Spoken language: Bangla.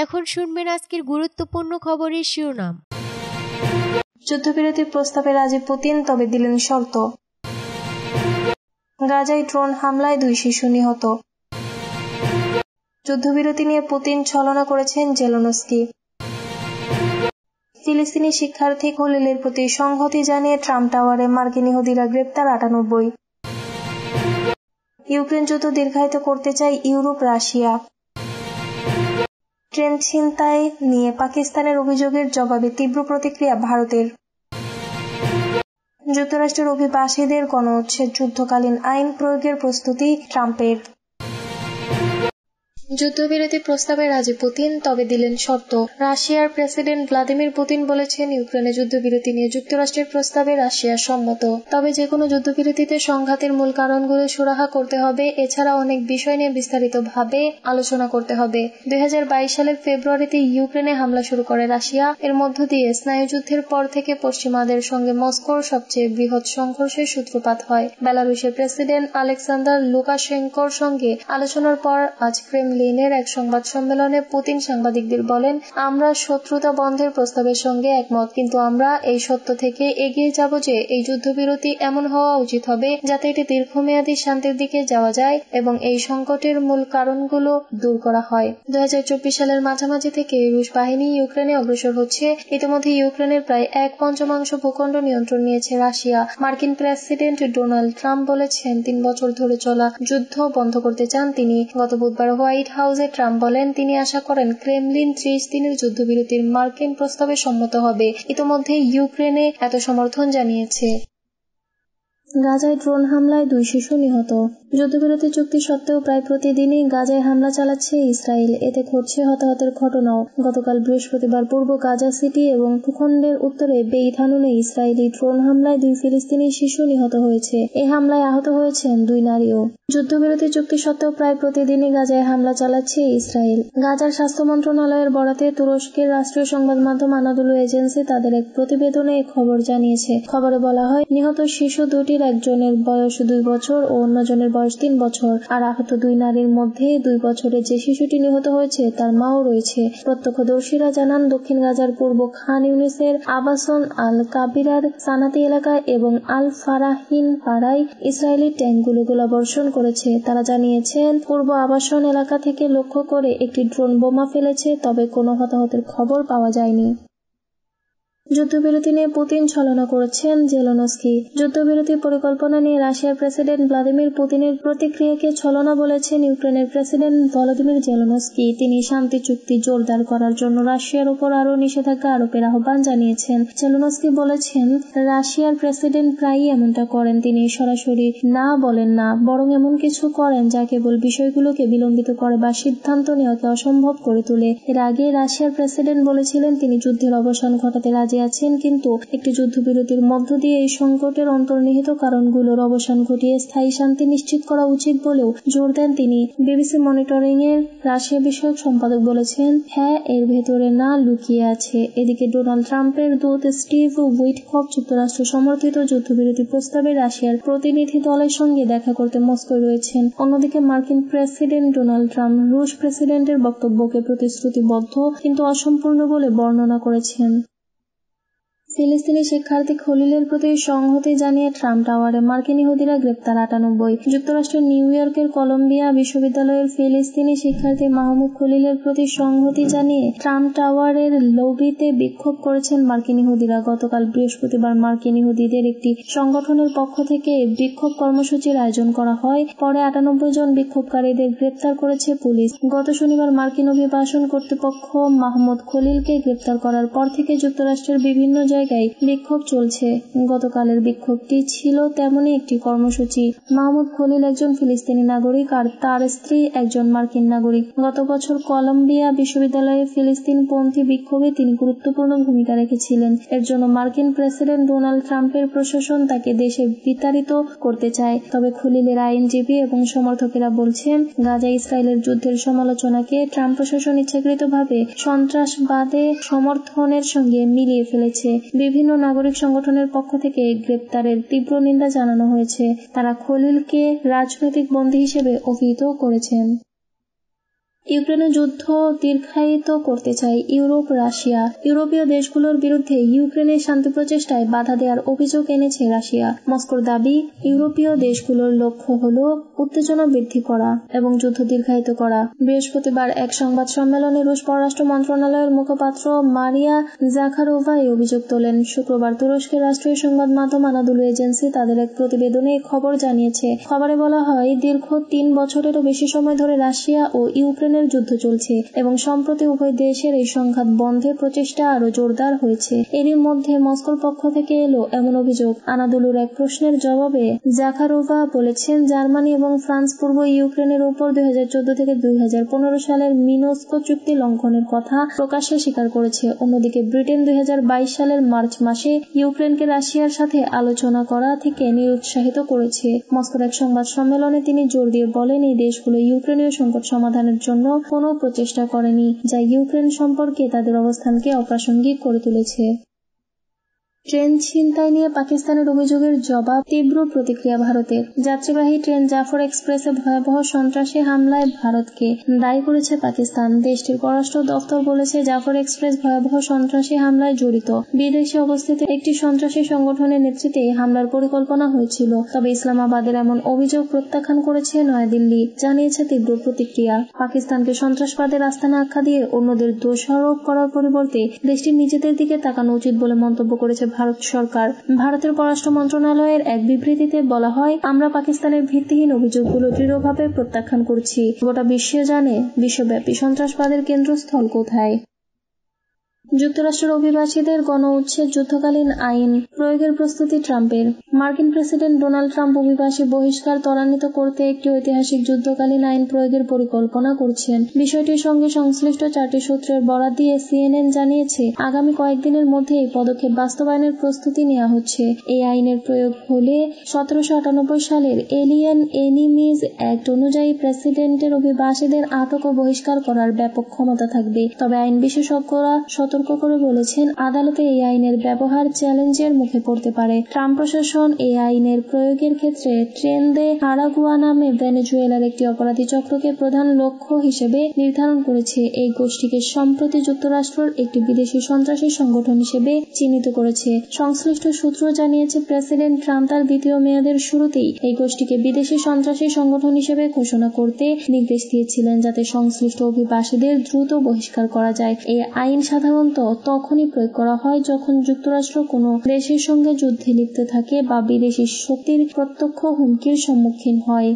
এখন শুনবেন আজকের গুরুত্বপূর্ণ খবরের শিরোনাম। যুদ্ধবিরতির প্রস্তাবে রাজি পুতিন, তবে দিলেন শর্ত। গাজায় ড্রোন হামলায় 2 শিশু নিহত। যুদ্ধবিরতি নিয়ে পুতিন ছলনা করেছেন জেলেনস্কি। ফিলিস্তিনি শিক্ষার্থী খলিলের প্রতি সংহতি জানিয়ে ট্রাম্প টাওয়ারে মার্কিন ইহুদিরা গ্রেপ্তার 98। ইউক্রেন যুদ্ধ দীর্ঘায়িত করতে চায় ইউরোপ, রাশিয়া। ট্রেন ছিনতাই নিয়ে পাকিস্তানের অভিযোগের জবাবে তীব্র প্রতিক্রিয়া ভারতের। যুক্তরাষ্ট্রের অভিবাসীদের গণউচ্ছেদ যুদ্ধকালীন আইন প্রয়োগের প্রস্তুতি ট্রাম্পের। যুদ্ধবিরতি প্রস্তাবে রাজি পুতিন, তবে দিলেন শর্ত। রাশিয়ার প্রেসিডেন্ট ভ্লাদিমির পুতিন বলেছেন, ইউক্রেনে যুদ্ধবিরতি নিয়ে যুক্তরাষ্ট্রের প্রস্তাবে রাশিয়া সম্মত। তবে যেকোনো যুদ্ধবিরতিতে সংঘাতের মূল কারণগুলো সুরাহা করতে হবে। এছাড়া অনেক বিষয় নিয়ে বিস্তারিতভাবে আলোচনা করতে হবে। 2022 সালের ফেব্রুয়ারিতে ইউক্রেনে হামলা শুরু করে রাশিয়া। এর মধ্য দিয়ে স্নায়ুযুদ্ধের পর থেকে পশ্চিমাদের সঙ্গে মস্কোর সবচেয়ে বৃহৎ সংঘর্ষের সূত্রপাত হয়। বেলারুশের প্রেসিডেন্ট আলেক্সান্ডার লুকাশেঙ্কোর সঙ্গে আলোচনার পর আজ ক্রেমলিনের এক সংবাদ সম্মেলনে পুতিন সাংবাদিকদের বলেন, আমরা শত্রুতা বন্ধের প্রস্তাবের সঙ্গে একমত, কিন্তু আমরা এই সত্য থেকে এগিয়ে যাব যে এই যুদ্ধবিরতি এমন হওয়া উচিত হবে যাতে এটি দীর্ঘমেয়াদী শান্তির দিকে যাওয়া যায় এবং এই সংকটের মূল কারণগুলো দূর করা হয়। 2024 সালের মাঝামাঝি থেকে রুশ বাহিনী ইউক্রেনে অগ্রসর হচ্ছে। ইতিমধ্যে ইউক্রেনের প্রায় 1/5 ভূখণ্ড নিয়ন্ত্রণ নিয়েছে রাশিয়া। মার্কিন প্রেসিডেন্ট ডোনাল্ড ট্রাম্প বলেছেন, 3 বছর ধরে চলা যুদ্ধ বন্ধ করতে চান তিনি। গত বুধবার হোয়াইট হাউসে ট্রাম্প বলেন, তিনি আশা করেন ক্রেমলিন 30 দিনের যুদ্ধবিরতির মার্কিন প্রস্তাবে সম্মত হবে। ইতিমধ্যে ইউক্রেনে এত সমর্থন জানিয়েছে। গাজায় ড্রোন হামলায় 2 শিশু নিহত। যুদ্ধবিরতি চুক্তি সত্ত্বেও প্রায় প্রতিদিনই গাজায় হামলা চালাচ্ছে ইসরায়েল। এতে ঘটছে হতাহতের ঘটনাও। গতকাল বৃহস্পতিবার পূর্ব গাজা সিটি এবং ভূখণ্ডের উত্তরে বেইত হানুনে ইসরায়েলি ড্রোন হামলায় 2 ফিলিস্তিনি শিশু নিহত হয়েছে। এই হামলায় আহত হয়েছেন 2 নারীও। যুদ্ধবিরতি চুক্তি সত্ত্বেও প্রায় প্রতিদিনই গাজায় হামলা চালাচ্ছে ইসরায়েল। গাজার স্বাস্থ্য মন্ত্রণালয়ের বরাতে তুরস্কের রাষ্ট্রীয় সংবাদ মাধ্যম আনাদোলু এজেন্সি তাদের এক প্রতিবেদনে এই খবর জানিয়েছে। খবরে বলা হয়, নিহত শিশু দুটির একজনের বয়স 2 বছর ও অন্যজনের বয়স 3 বছর। আর আহত 2 নারীর মধ্যে 2 বছরের যে শিশুটি নিহত হয়েছে তার মাও রয়েছে। প্রত্যক্ষদর্শীরা জানান, দক্ষিণ গাজার পূর্ব খান ইউনিসের আবাসন আল কাবিরার সানাতি এলাকায় এবং আল ফারাহিন পাড়ায় ইসরায়েলি ট্যাঙ্কগুলো গোলাবর্ষণ করেছে। তারা জানিয়েছেন, পূর্ব আবাসন এলাকা থেকে লক্ষ্য করে একটি ড্রোন বোমা ফেলেছে, তবে কোনো হতাহতের খবর পাওয়া যায়নি। যুদ্ধবিরতি নিয়ে পুতিন ছলনা করেছেন জেলেনস্কি। যুদ্ধবিরতির পরিকল্পনা নিয়ে রাশিয়ার প্রেসিডেন্ট ভ্লাদিমির পুতিনের প্রতিক্রিয়াকে ছলনা বলেছেন ইউক্রেনের প্রেসিডেন্ট ভলোদিমির জেলেনস্কি। তিনি শান্তি চুক্তি জোরদার করার জন্য রাশিয়ার উপর আরও নিষেধাজ্ঞা আরোপের আহ্বান জানিয়েছেন। জেলেনস্কি বলেছেন, রাশিয়ার প্রেসিডেন্ট প্রায়ই এমনটা করেন। তিনি সরাসরি না বলেন না, বরং এমন কিছু করেন যা কেবল বিষয়গুলোকে বিলম্বিত করে বা সিদ্ধান্ত নেওয়াকে অসম্ভব করে তোলে। এর আগে রাশিয়ার প্রেসিডেন্ট বলেছিলেন, তিনি যুদ্ধের অবসান ঘটাতে রাজি আছেন, কিন্তু একটি যুদ্ধবিরতির মধ্য দিয়ে এই সংকটের অন্তর্নিহিত কারণগুলোর অবসান ঘটিয়ে স্থায়ী শান্তি নিশ্চিত করা উচিত বলেও জোর দেন তিনি। বিবিসি মনিটরিং এর রাশিয়া বিষয়ক সম্পাদক বলেছেন, হ্যাঁ, এর ভেতরে না লুকিয়ে আছে। এদিকে ডোনাল্ড ট্রাম্পের দূত স্টিভ উইটকফ যুক্তরাষ্ট্র সমর্থিত যুদ্ধবিরতি প্রস্তাবে রাশিয়ার প্রতিনিধি দলের সঙ্গে দেখা করতে মস্কোয় রয়েছেন। অন্যদিকে মার্কিন প্রেসিডেন্ট ডোনাল্ড ট্রাম্প রুশ প্রেসিডেন্টের বক্তব্যকে প্রতিশ্রুতিবদ্ধ কিন্তু অসম্পূর্ণ বলে বর্ণনা করেছেন। ফিলিস্তিনি শিক্ষার্থী খলিলের প্রতি সংহতি জানিয়ে ট্রাম্প টাওয়ারে মার্কিন ইহুদিরা গ্রেপ্তার 98। যুক্তরাষ্ট্রের নিউ ইয়র্কের কলম্বিয়া বিশ্ববিদ্যালয়ের ফিলিস্তিনি শিক্ষার্থী মাহমুদ খলিলের প্রতি সংহতি জানিয়ে ট্রাম্প টাওয়ারের লবিতে বিক্ষোভ করেছেন মার্কিন ইহুদিরা। গতকাল বৃহস্পতিবার মার্কিন ইহুদিদের একটি সংগঠনের পক্ষ থেকে বিক্ষোভ কর্মসূচির আয়োজন করা হয়। পরে 98 জন বিক্ষোভকারীদের গ্রেপ্তার করেছে পুলিশ। গত শনিবার মার্কিন অভিবাসন কর্তৃপক্ষ মাহমুদ খলিলকে গ্রেপ্তার করার পর থেকে যুক্তরাষ্ট্রের বিভিন্ন জায়গায় বিক্ষোভ চলছে। গতকালের বিক্ষোভটি ছিল তেমনই একটি কর্মসূচি। মাহমুদ খলিল একজন ফিলিস্তিনি নাগরিক আর তার স্ত্রী একজন মার্কিন নাগরিক। গত বছর কলম্বিয়া বিশ্ববিদ্যালয়ে ফিলিস্তিনপন্থী বিক্ষোভে তিনি গুরুত্বপূর্ণ ভূমিকা রেখেছিলেন। এর জন্য মার্কিন প্রেসিডেন্ট ডোনাল্ড ট্রাম্পের প্রশাসন তাকে দেশে বিতাড়িত করতে চায়। তবে খলিলের আইনজীবী এবং সমর্থকেরা বলছেন, গাজা ইসরায়েলের যুদ্ধের সমালোচনাকে ট্রাম্প প্রশাসন ইচ্ছাকৃতভাবে সন্ত্রাসবাদে সমর্থনের সঙ্গে মিলিয়ে ফেলেছে। বিভিন্ন নাগরিক সংগঠনের পক্ষ থেকে গ্রেপ্তারের তীব্র নিন্দা জানানো হয়েছে। তারা খলিলকে রাজনৈতিক বন্দী হিসেবে অভিহিত করেছেন। ইউক্রেনের যুদ্ধ দীর্ঘায়িত করতে চায় ইউরোপ, রাশিয়া। ইউরোপীয় দেশগুলোর বিরুদ্ধে ইউক্রেনের শান্তি প্রচেষ্টায় বাধা দেওয়ার অভিযোগ এনেছে রাশিয়া। মস্কোর দাবি, ইউরোপীয় দেশগুলোর লক্ষ্য হল উত্তেজনা বৃদ্ধি করা এবং যুদ্ধ দীর্ঘায়িত করা। বৃহস্পতিবার এক সংবাদ সম্মেলনে রুশ পররাষ্ট্র মন্ত্রণালয়ের মুখপাত্র মারিয়া জাখারোভা এই অভিযোগ তোলেন। শুক্রবার তুরস্কের রাষ্ট্রীয় সংবাদ মাধ্যম আনাদোলু এজেন্সি তাদের এক প্রতিবেদনে এই খবর জানিয়েছে। খবরে বলা হয়, দীর্ঘ 3 বছরেরও বেশি সময় ধরে রাশিয়া ও ইউক্রেনের যুদ্ধ চলছে এবং সম্প্রতি উভয় দেশের এই সংঘাত বন্ধে প্রচেষ্টা আরো জোরদার হয়েছে। এরই মধ্যে মস্কোর পক্ষ থেকে এলো এমন অভিযোগ। আনাদোলুর এক প্রশ্নের জবাবে জাখারোভা বলেছেন, জার্মানি এবং ফ্রান্স পূর্ব ইউক্রেনের উপর 2014 থেকে 2015 সালের মিনস্ক চুক্তি লঙ্ঘনের কথা প্রকাশ্যে স্বীকার করেছে। অন্যদিকে ব্রিটেন 2022 সালের মার্চ মাসে ইউক্রেনকে রাশিয়ার সাথে আলোচনা করা থেকে নিরুৎসাহিত করেছে। মস্কোর এক সংবাদ সম্মেলনে তিনি জোর দিয়ে বলেন, এই দেশগুলো ইউক্রেনীয় সংকট সমাধানের জন্য কোনো প্রচেষ্টা করেনি, যা ইউক্রেন সম্পর্কে তাদের অবস্থানকে অপ্রাসঙ্গিক করে তুলেছে। ট্রেন ছিনতাই নিয়ে পাকিস্তানের অভিযোগের জবাব, তীব্র প্রতিক্রিয়া ভারতের। যাত্রীবাহী ট্রেন জাফর এক্সপ্রেসে ভয়াবহ সন্ত্রাসী হামলায় ভারতকে দায়ী করেছে পাকিস্তান। দেশটির পররাষ্ট্র দফতর বলেছে, জাফর এক্সপ্রেস ভয়াবহ সন্ত্রাসী হামলায় জড়িত। বিদেশে অবস্থিত একটি সন্ত্রাসী সংগঠনের নেতৃত্বে হামলার পরিকল্পনা হয়েছিল। তবে ইসলামাবাদের এমন অভিযোগ প্রত্যাখ্যান করেছে নয়াদিল্লি, জানিয়েছে তীব্র প্রতিক্রিয়া। পাকিস্তানকে সন্ত্রাসবাদের আস্তানা আখ্যা দিয়ে অন্যদের দোষারোপ করার পরিবর্তে দেশটির নিজেদের দিকে তাকানো উচিত বলে মন্তব্য করেছে ভারত সরকার। ভারতের পররাষ্ট্র মন্ত্রণালয়ের এক বিবৃতিতে বলা হয়, আমরা পাকিস্তানের ভিত্তিহীন অভিযোগগুলো দৃঢ়ভাবে প্রত্যাখ্যান করছি। গোটা বিশ্ব জানে বিশ্বব্যাপী সন্ত্রাসবাদের কেন্দ্রস্থল কোথায়। যুক্তরাষ্ট্রের অভিবাসীদের গণ উচ্ছেদ যুদ্ধকালীন আইন প্রয়োগের প্রস্তুতি ট্রাম্পের। মার্কিন প্রেসিডেন্ট ডোনাল্ড ট্রাম্প অভিবাসী বহিষ্কার ত্বরান্বিত করতে একটি ঐতিহাসিক যুদ্ধকালীন আইন প্রয়োগের পরিকল্পনা করছেন। বিষয়টির সঙ্গে সংশ্লিষ্ট 4টি সূত্রের বরাত দিয়ে সিএনএন জানিয়েছে, আগামী কয়েকদিনের মধ্যে এই পদক্ষেপ বাস্তবায়নের প্রস্তুতি নেওয়া হচ্ছে। এই আইনের প্রয়োগ হলে 1798 সালের এলিয়েন এনিমিজ অ্যাক্ট অনুযায়ী প্রেসিডেন্টের অভিবাসীদের আটক ও বহিষ্কার করার ব্যাপক ক্ষমতা থাকবে। তবে আইন বিশেষজ্ঞরা সতর্ক করে বলেছেন, আদালতে এই আইনের ব্যবহার চ্যালেঞ্জের মুখে পড়তে পারে। ট্রাম্প প্রশাসন এই আইনের প্রয়োগের ক্ষেত্রে ট্রেন দে আরাগুয়া নামে ভেনেজুয়েলার একটি অপরাধী চক্রকে প্রধান লক্ষ্য হিসেবে নির্ধারণ করেছে। এই গোষ্ঠীকে সম্প্রতি যুক্তরাষ্ট্রের একটি বিদেশি সন্ত্রাসী সংগঠন হিসেবে চিহ্নিত করেছে। সংশ্লিষ্ট সূত্র জানিয়েছে, প্রেসিডেন্ট ট্রাম্প তার দ্বিতীয় মেয়াদের শুরুতেই এই গোষ্ঠীকে বিদেশি সন্ত্রাসী সংগঠন হিসেবে ঘোষণা করতে নির্দেশ দিয়েছিলেন, যাতে সংশ্লিষ্ট অভিবাসীদের দ্রুত বহিষ্কার করা যায়। এই আইন সাধারণত তখনই প্রয়োগ করা হয় যখন যুক্তরাষ্ট্র কোনো দেশের সঙ্গে যুদ্ধে লিপ্ত থাকে বা বিদেশি শক্তির প্রত্যক্ষ হুমকির সম্মুখীন হয়।